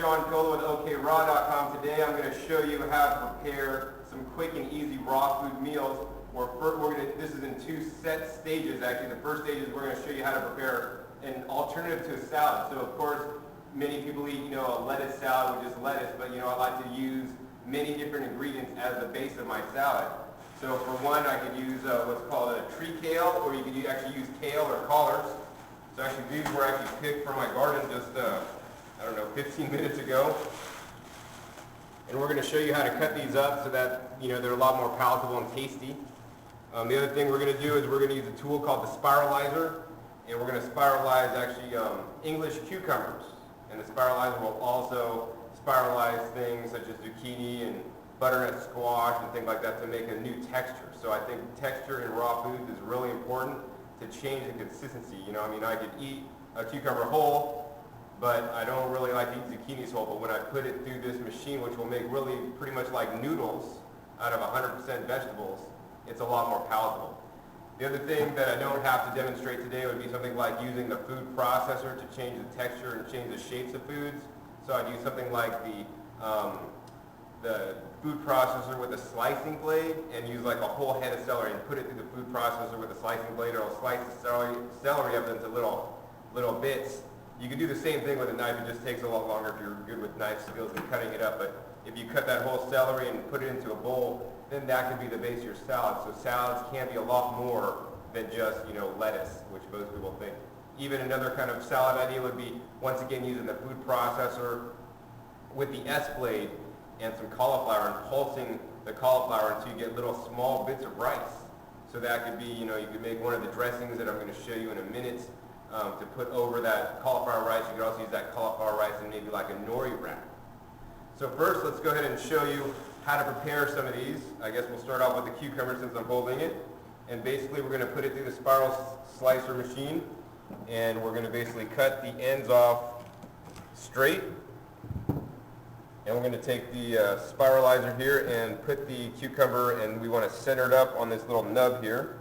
with OKRaw.com. Today I'm going to show you how to prepare some quick and easy raw food meals. This is in two set stages actually. The first stage is we're going to show you how to prepare an alternative to a salad. So of course many people eat a lettuce salad with just lettuce, but I like to use many different ingredients as the base of my salad. So for one, I could use what's called a tree kale, or you could actually use kale or collards. So actually these were actually picked from my garden just, 15 minutes ago. And we're going to show you how to cut these up so that, they're a lot more palatable and tasty. The other thing we're going to do is we're going to use a tool called the spiralizer. And we're going to spiralize actually English cucumbers. And the spiralizer will also spiralize things such as zucchini and butternut squash and things like that to make a new texture. So I think texture in raw foods is really important to change the consistency. I could eat a cucumber whole, but I don't really like to eat zucchinis whole. But when I put it through this machine, which will make really pretty much like noodles out of 100% vegetables, it's a lot more palatable. The other thing that I don't have to demonstrate today would be something like using the food processor to change the texture and change the shapes of foods. So I'd use something like the food processor with a slicing blade and use like a whole head of celery and put it through the food processor with a slicing blade, or I'll slice the celery up into little bits. You can do the same thing with a knife. It just takes a lot longer if you're good with knife skills and cutting it up. But if you cut that whole celery and put it into a bowl, then that can be the base of your salad. So salads can be a lot more than just lettuce, which most people think. Even another kind of salad idea would be, once again, using the food processor with the S-blade and some cauliflower and pulsing the cauliflower until you get little small bits of rice. So that could be, you could make one of the dressings that I'm going to show you in a minute to put over that cauliflower rice. You could also use that cauliflower rice in maybe like a nori wrap. So first, let's go ahead and show you how to prepare some of these. I guess we'll start off with the cucumber since I'm holding it. And basically we're going to put it through the spiral slicer machine, and we're going to basically cut the ends off straight. And we're going to take the spiralizer here and put the cucumber, and we want to center it up on this little nub here.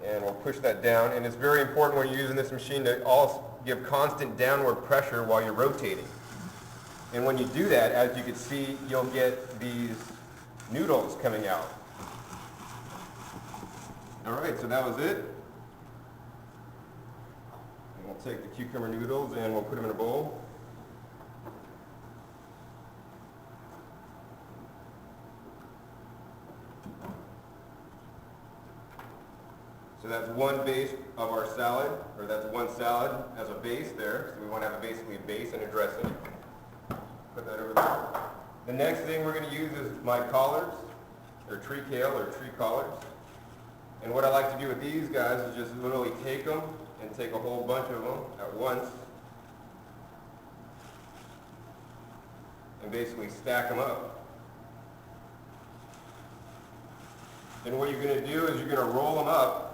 And we'll push that down. And it's very important when you're using this machine to also give constant downward pressure while you're rotating. And when you do that, as you can see, you'll get these noodles coming out. All right, so that was it. And we'll take the cucumber noodles and we'll put them in a bowl. So that's one base of our salad, or that's one salad as a base there. So we want to have basically a base and a dressing. Put that over there. The next thing we're going to use is my collards, or tree kale, or tree collards. And what I like to do with these guys is just literally take them and take a whole bunch of them at once and basically stack them up. Then what you're going to do is you're going to roll them up.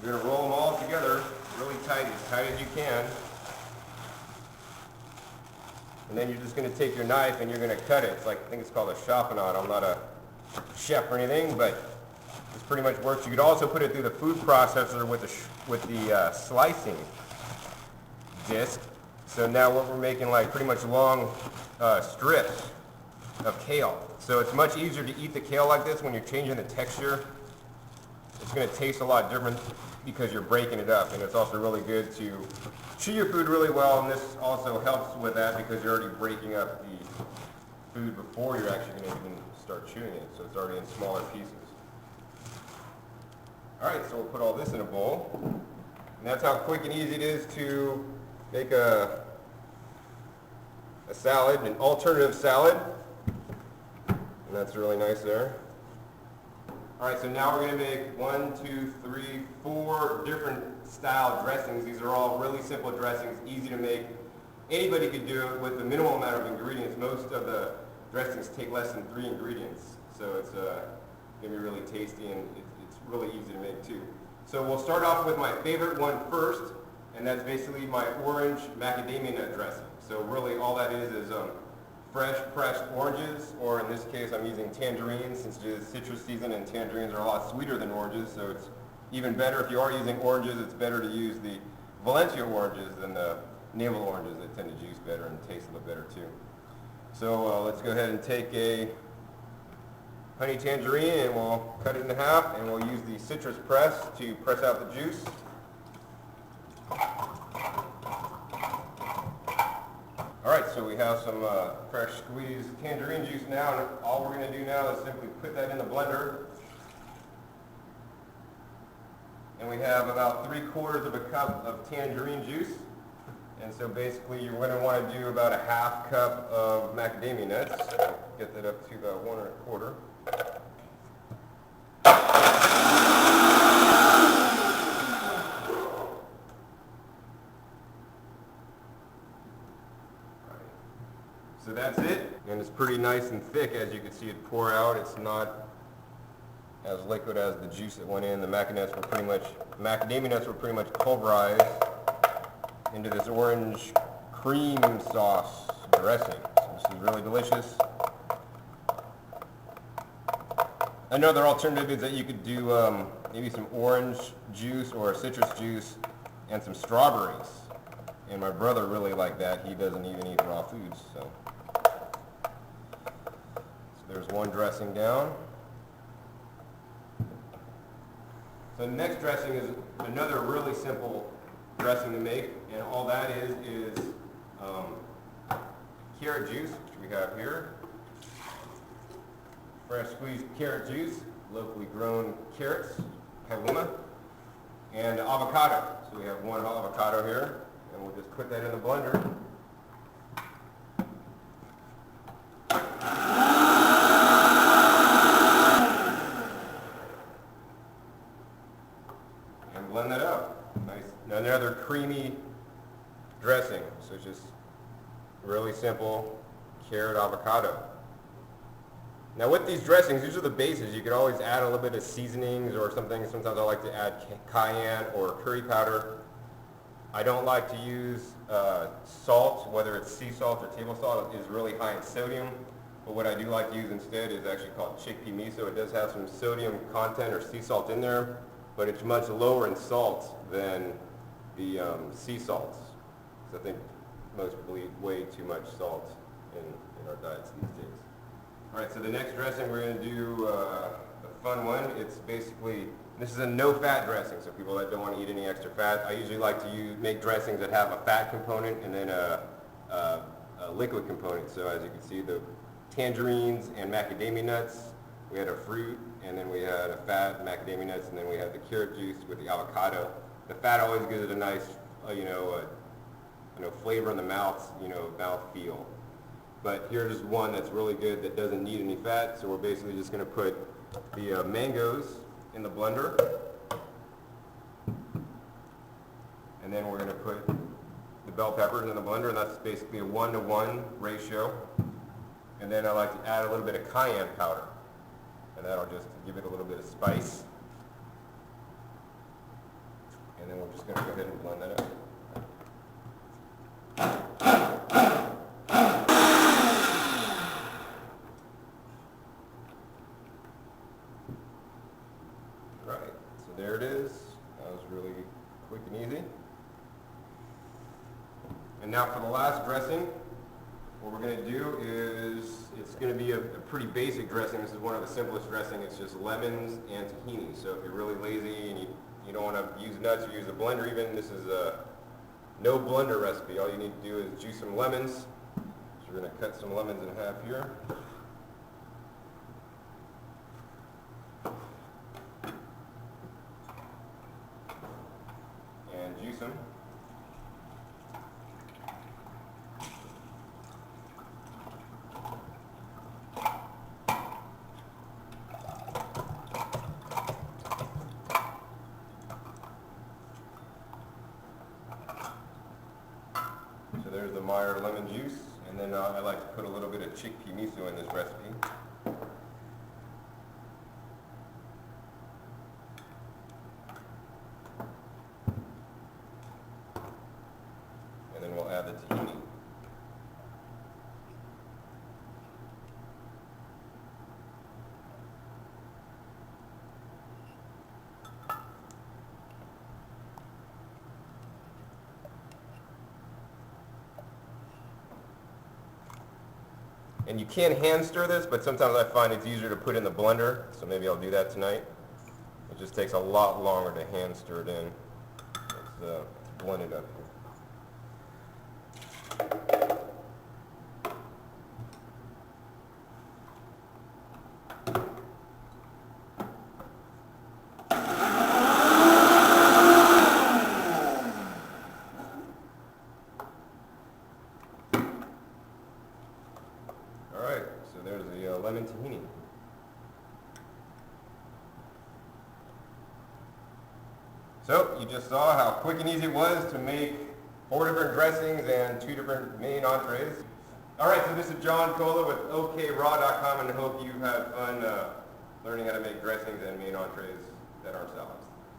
You're going to roll them all together really tight as you can. And then you're just going to take your knife and you're going to cut it. It's like, I think it's called a chiffonade. I'm not a chef or anything, but this pretty much works. You could also put it through the food processor with the slicing disc. So now what we're making like pretty much long strips of kale. So it's much easier to eat the kale like this when you're changing the texture. It's going to taste a lot different because you're breaking it up, and it's also really good to chew your food really well, and this also helps with that because you're already breaking up the food before you're actually going to even start chewing it, so it's already in smaller pieces. Alright, so we'll put all this in a bowl, and that's how quick and easy it is to make a salad, an alternative salad, and that's really nice there. Alright, so now we're going to make 4 different style dressings. These are all really simple dressings, easy to make. Anybody could do it with the minimal amount of ingredients. Most of the dressings take less than 3 ingredients. So it's going to be really tasty, and it's really easy to make too. So we'll start off with my favorite one first, and that's basically my orange macadamia nut dressing. So really all that is fresh pressed oranges, or in this case I'm using tangerines since it is citrus season and tangerines are a lot sweeter than oranges, so it's Even better, if you are using oranges, it's better to use the Valencia oranges than the navel oranges. They tend to juice better and taste a little better too. So let's go ahead and take a honey tangerine and we'll cut it in half, and we'll use the citrus press to press out the juice. Alright, so we have some fresh squeezed tangerine juice now, and all we're going to do now is simply put that in the blender. And we have about 3/4 of a cup of tangerine juice. And so basically you're going to want to do about a 1/2 cup of macadamia nuts. Get that up to about 1 1/4. So that's it, and it's pretty nice and thick. As you can see it pour out. It's not as liquid as the juice that went in. The macadamia nuts were pretty much pulverized into this orange cream sauce dressing. So this is really delicious. Another alternative is that you could do maybe some orange juice or citrus juice and some strawberries. And my brother really liked that. He doesn't even eat raw foods. So there's one dressing down. So the next dressing is another really simple dressing to make, and all that is carrot juice, which we have here. Fresh squeezed carrot juice, locally grown carrots, Kale, and avocado. So we have one avocado here, and we'll just put that in the blender. And blend that up. Nice. Now another creamy dressing. So it's just really simple carrot avocado. Now with these dressings, these are the bases. You could always add a little bit of seasonings or something. Sometimes I like to add cayenne or curry powder. I don't like to use salt, whether it's sea salt or table salt. It is really high in sodium. But what I do like to use instead is actually called chickpea miso. It does have some sodium content or sea salt in there, but it's much lower in salt than the sea salts. Because I think most people eat way too much salt in our diets these days. Alright, so the next dressing we're going to do a fun one. It's basically, this is a no-fat dressing, so people that don't want to eat any extra fat. I usually like to make dressings that have a fat component and then a liquid component. So as you can see, the tangerines and macadamia nuts, we had a fruit, and then we had a fat macadamia nuts, and then we had the carrot juice with the avocado. The fat always gives it a nice, flavor in the mouth, mouth feel. But here's one that's really good that doesn't need any fat, so we're basically just going to put the mangoes in the blender, and then we're going to put the bell peppers in the blender, and that's basically a 1-to-1 ratio. And then I like to add a little bit of cayenne powder, and that'll just give it a little bit of spice. And then we're just going to go ahead and blend that up. Right, so there it is. That was really quick and easy. And now for the last dressing, what we're going to do is, it's going to be a pretty basic dressing. This is one of the simplest dressings. It's just lemons and tahini. So if you're really lazy and you don't want to use nuts or use a blender even, this is a no blender recipe. All you need to do is juice some lemons. So we're going to cut some lemons in half here. And juice them. So there's the Meyer lemon juice, and then I like to put a little bit of chickpea miso in this recipe. And then we'll add the tahini. And you can hand stir this, but sometimes I find it's easier to put in the blender, so maybe I'll do that tonight. It just takes a lot longer to hand stir it in. Let's blend it up here. Alright, so there's the lemon tahini. So, you just saw how quick and easy it was to make 4 different dressings and 2 different main entrees. Alright, so this is John Cola with OKRaw.com, and I hope you have fun learning how to make dressings and main entrees that aren't salads.